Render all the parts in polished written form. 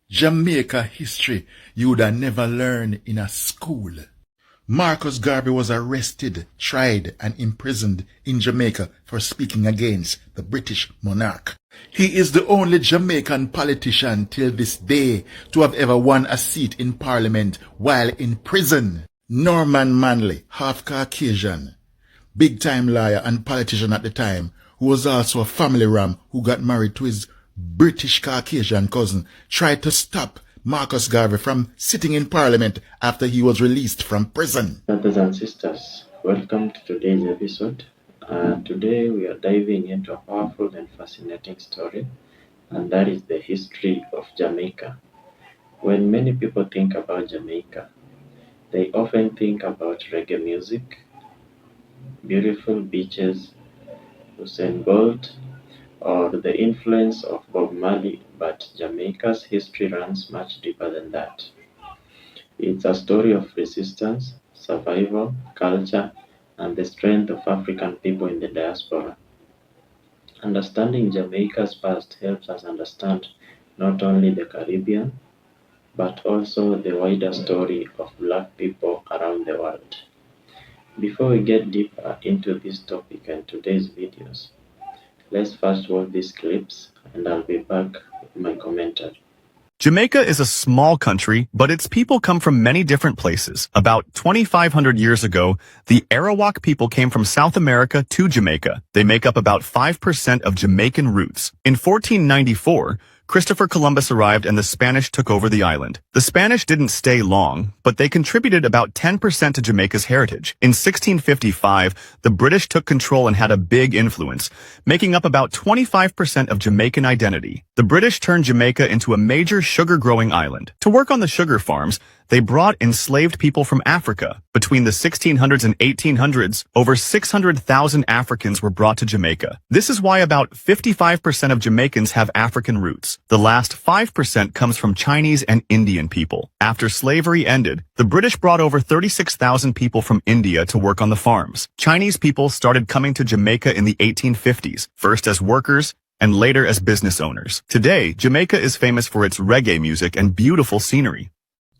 Jamaica history you would have never learned in a school. Marcus Garvey was arrested, tried, and imprisoned in Jamaica for speaking against the British monarch. He is the only Jamaican politician till this day to have ever won a seat in Parliament while in prison. Norman Manley, half Caucasian, big-time lawyer and politician at the time, who was also a family ram who got married to his British Caucasian cousin, tried to stop Marcus Garvey from sitting in Parliament after he was released from prison. Brothers and sisters, welcome to today's episode. Today we are diving into a powerful and fascinating story, and that is the history of Jamaica. When many people think about Jamaica, they often think about reggae music, beautiful beaches, Usain Bolt, or the influence of Bob Marley, but Jamaica's history runs much deeper than that. It's a story of resistance, survival, culture, and the strength of African people in the diaspora. Understanding Jamaica's past helps us understand not only the Caribbean, but also the wider story of Black people around the world. Before we get deeper into this topic and today's videos, let's first watch these clips and I'll be back with my commentary. Jamaica is a small country, but its people come from many different places. About 2,500 years ago, the Arawak people came from South America to Jamaica. They make up about 5% of Jamaican roots. In 1494, Christopher Columbus arrived and the Spanish took over the island. The Spanish didn't stay long, but they contributed about 10% to Jamaica's heritage. In 1655, the British took control and had a big influence, making up about 25% of Jamaican identity. The British turned Jamaica into a major sugar-growing island. To work on the sugar farms, they brought enslaved people from Africa. Between the 1600s and 1800s, over 600,000 Africans were brought to Jamaica. This is why about 55% of Jamaicans have African roots. The last 5% comes from Chinese and Indian people. After slavery ended, the British brought over 36,000 people from India to work on the farms. Chinese people started coming to Jamaica in the 1850s, first as workers, and later as business owners. Today, Jamaica is famous for its reggae music and beautiful scenery.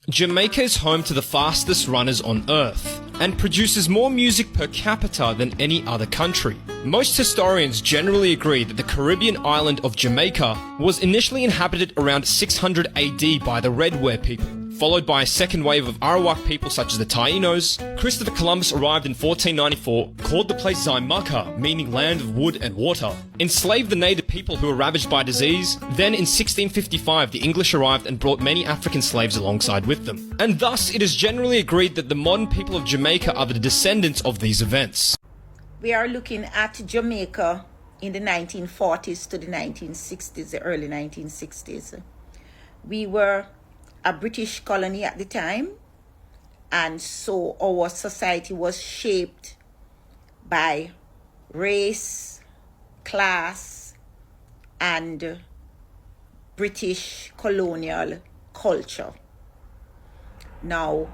Jamaica is home to the fastest runners on Earth and produces more music per capita than any other country. Most historians generally agree that the Caribbean island of Jamaica was initially inhabited around 600 AD by the Red Ware people, followed by a second wave of Arawak people such as the Taínos. Christopher Columbus arrived in 1494, called the place Jamaica, meaning land of wood and water, enslaved the native people who were ravaged by disease. Then in 1655, the English arrived and brought many African slaves alongside with them. And thus, it is generally agreed that the modern people of Jamaica are the descendants of these events. We are looking at Jamaica in the 1940s to the 1960s, the early 1960s. We were a British colony at the time, and so our society was shaped by race, class, and British colonial culture. Now,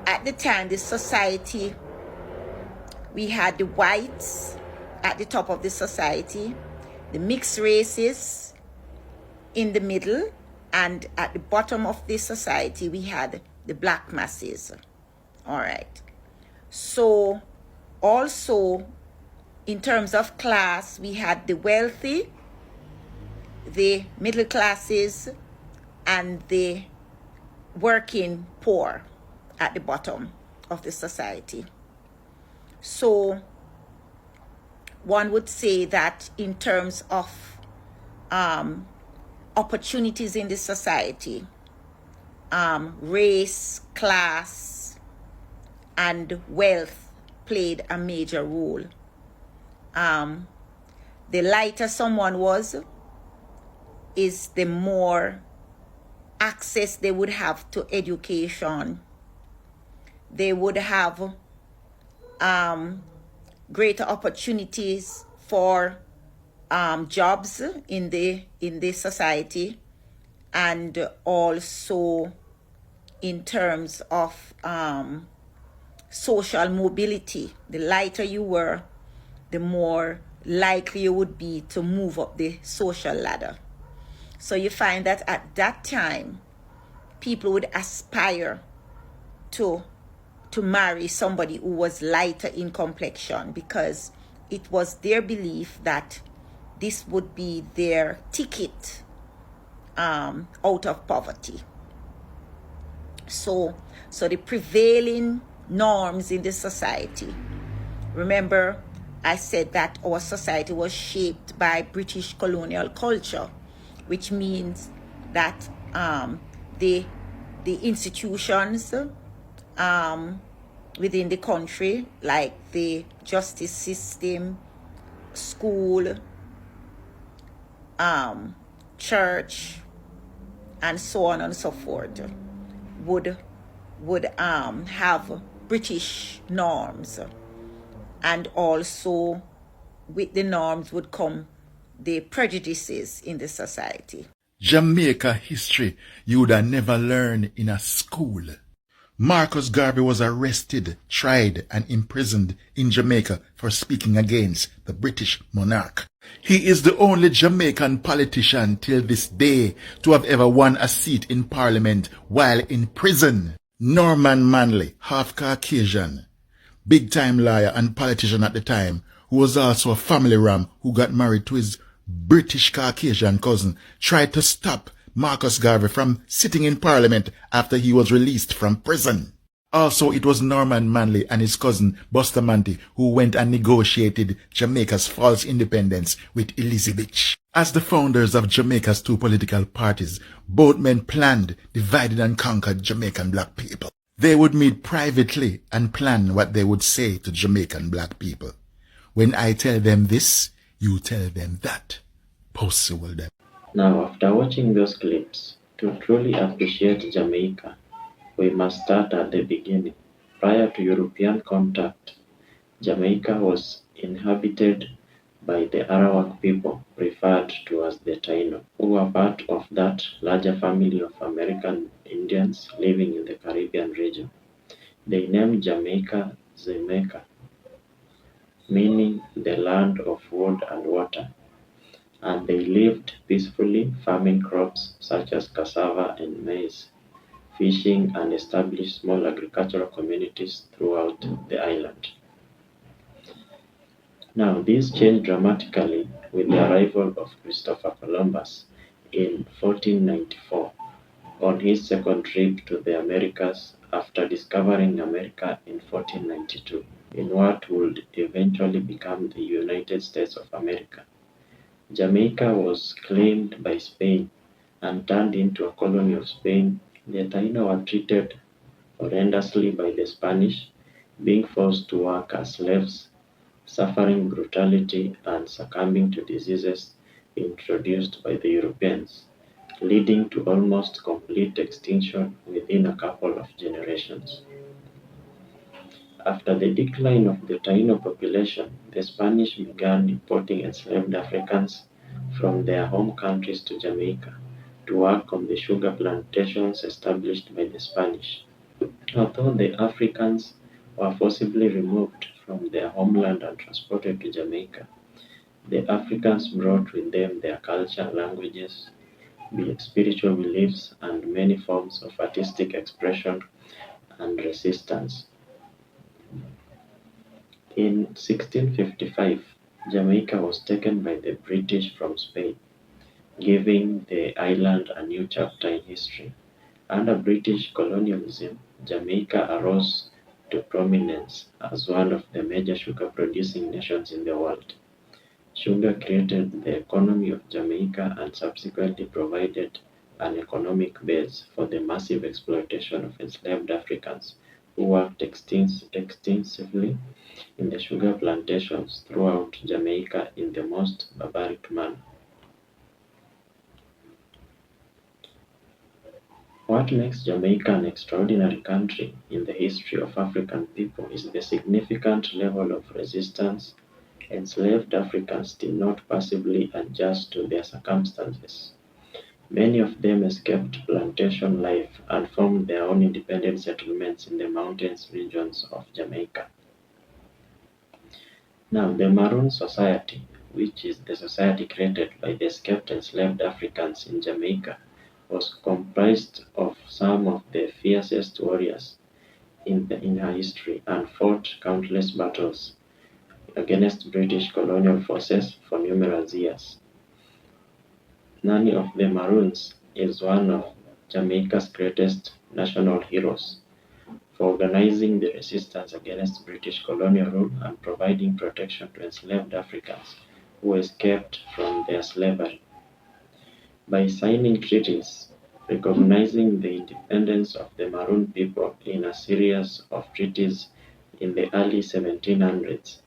at the time, the society, we had the whites at the top of the society, the mixed races in the middle, and at the bottom of the society, we had the black masses. All right. So, also, in terms of class, we had the wealthy, the middle classes, and the working poor at the bottom of the society. So, one would say that in terms of opportunities in the society, race, class, and wealth played a major role. The lighter someone was, is the more access they would have to education. They would have greater opportunities for jobs in the society, and also in terms of social mobility. The lighter you were, the more likely you would be to move up the social ladder. So you find that at that time, people would aspire to marry somebody who was lighter in complexion, because it was their belief that this would be their ticket out of poverty. So the prevailing norms in the society, remember I said that our society was shaped by British colonial culture, which means that the institutions within the country, like the justice system, school, church, and so on and so forth, would have British norms, and also with the norms would come the prejudices in the society. Jamaica history you would have never learned in a school. Marcus Garvey was arrested, tried, and imprisoned in Jamaica for speaking against the British monarch. He is the only Jamaican politician till this day to have ever won a seat in Parliament while in prison. Norman Manley, half Caucasian, big-time lawyer and politician at the time, who was also a family ram who got married to his British Caucasian cousin, tried to stop Marcus Garvey from sitting in Parliament after he was released from prison. Also, it was Norman Manley and his cousin Bustamante who went and negotiated Jamaica's false independence with Elizabeth. As the founders of Jamaica's two political parties, both men planned, divided and conquered Jamaican black people. They would meet privately and plan what they would say to Jamaican black people. When I tell them this, you tell them that. Possible them. Now, after watching those clips, to truly appreciate Jamaica, we must start at the beginning. Prior to European contact, Jamaica was inhabited by the Arawak people, referred to as the Taíno, who were part of that larger family of American Indians living in the Caribbean region. They named Jamaica Jamaica, meaning the land of wood and water, and they lived peacefully, farming crops such as cassava and maize, fishing, and established small agricultural communities throughout the island. Now, this changed dramatically with the arrival of Christopher Columbus in 1494 on his second trip to the Americas after discovering America in 1492 in what would eventually become the United States of America. Jamaica was claimed by Spain and turned into a colony of Spain. The Taíno were treated horrendously by the Spanish, being forced to work as slaves, suffering brutality, and succumbing to diseases introduced by the Europeans, leading to almost complete extinction within a couple of generations. After the decline of the Taíno population, the Spanish began importing enslaved Africans from their home countries to Jamaica to work on the sugar plantations established by the Spanish. Although the Africans were forcibly removed from their homeland and transported to Jamaica, the Africans brought with them their culture, languages, spiritual beliefs, and many forms of artistic expression and resistance. In 1655, Jamaica was taken by the British from Spain, giving the island a new chapter in history. Under British colonialism, Jamaica arose to prominence as one of the major sugar-producing nations in the world. Sugar created the economy of Jamaica and subsequently provided an economic base for the massive exploitation of enslaved Africans who worked extensively in the sugar plantations throughout Jamaica in the most barbaric manner. What makes Jamaica an extraordinary country in the history of African people is the significant level of resistance. Enslaved Africans did not passively adjust to their circumstances. Many of them escaped plantation life and formed their own independent settlements in the mountainous regions of Jamaica. Now, the Maroon society, which is the society created by the escaped enslaved Africans in Jamaica, was comprised of some of the fiercest warriors in her history and fought countless battles against British colonial forces for numerous years. None of the Maroons is one of Jamaica's greatest national heroes for organizing the resistance against British colonial rule and providing protection to enslaved Africans who escaped from their slavery. By signing treaties recognizing the independence of the Maroon people in a series of treaties in the early 1700s,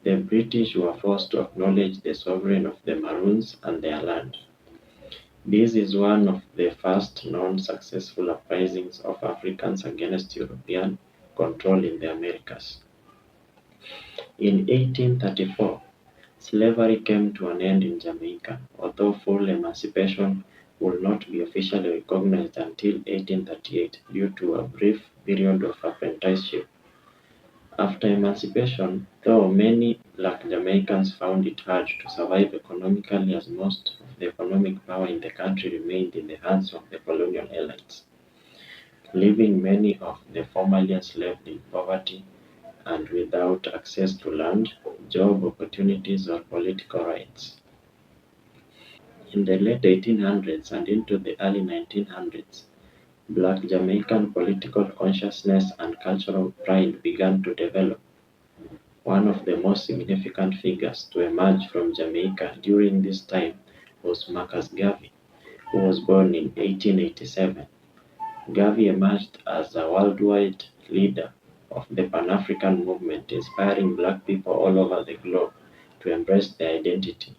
the British were forced to acknowledge the sovereignty of the Maroons and their land. This is one of the first known successful uprisings of Africans against European control in the Americas. In 1834, slavery came to an end in Jamaica, although full emancipation would not be officially recognized until 1838 due to a brief period of apprenticeship. After emancipation, though many black Jamaicans found it hard to survive economically as most of the economic power in the country remained in the hands of the colonial elites, leaving many of the formerly enslaved in poverty and without access to land, job opportunities, or political rights. In the late 1800s and into the early 1900s, Black Jamaican political consciousness and cultural pride began to develop. One of the most significant figures to emerge from Jamaica during this time was Marcus Garvey, who was born in 1887. Garvey emerged as a worldwide leader of the Pan-African movement, inspiring black people all over the globe to embrace their identity,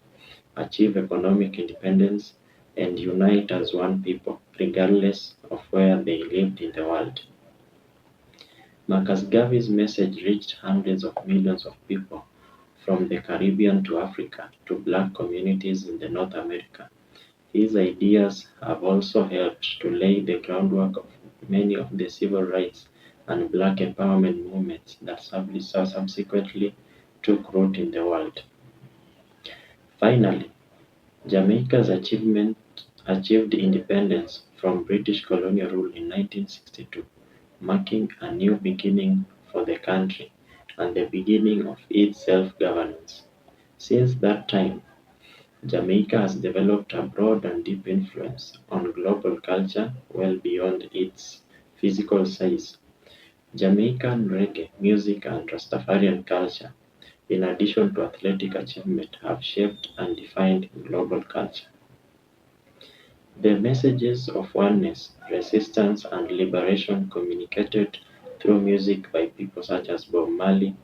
achieve economic independence, and unite as one people, regardless of where they lived in the world. Marcus Garvey's message reached hundreds of millions of people, from the Caribbean to Africa to black communities in North America. His ideas have also helped to lay the groundwork of many of the civil rights and black empowerment movements that subsequently took root in the world. Finally, Jamaica's achieved independence from British colonial rule in 1962, marking a new beginning for the country and the beginning of its self-governance. Since that time, Jamaica has developed a broad and deep influence on global culture well beyond its physical size. Jamaican reggae music and Rastafarian culture, in addition to athletic achievement, have shaped and defined global culture. The messages of oneness, resistance, and liberation communicated through music by people such as Bob Marley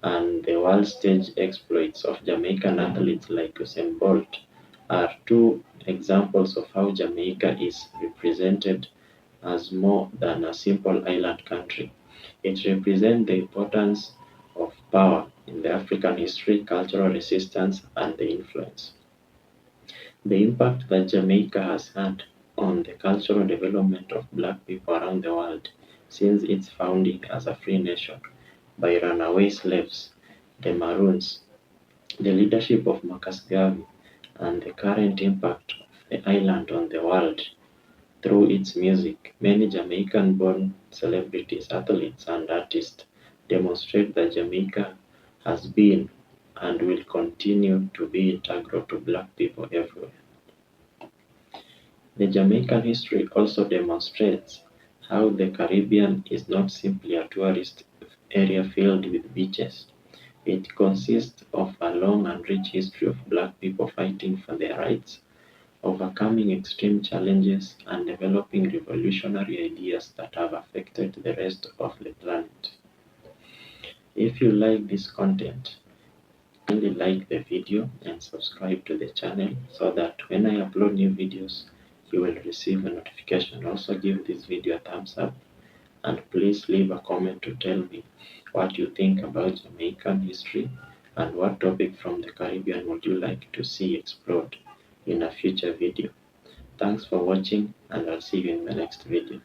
and the world stage exploits of Jamaican athletes like Usain Bolt are two examples of how Jamaica is represented as more than a simple island country. It represents the importance of power in the African history, cultural resistance, and the influence. The impact that Jamaica has had on the cultural development of black people around the world since its founding as a free nation by runaway slaves, the Maroons, the leadership of Marcus Garvey, and the current impact of the island on the world through its music. Many Jamaican-born celebrities, athletes, and artists demonstrate that Jamaica has been and will continue to be integral to black people everywhere. The Jamaican history also demonstrates how the Caribbean is not simply a tourist area filled with beaches. It consists of a long and rich history of black people fighting for their rights, overcoming extreme challenges, and developing revolutionary ideas that have affected the rest of the planet. If you like this content, kindly like the video and subscribe to the channel so that when I upload new videos, you will receive a notification. Also give this video a thumbs up and please leave a comment to tell me what you think about Jamaican history and what topic from the Caribbean would you like to see explored in a future video. Thanks for watching and I'll see you in the next video.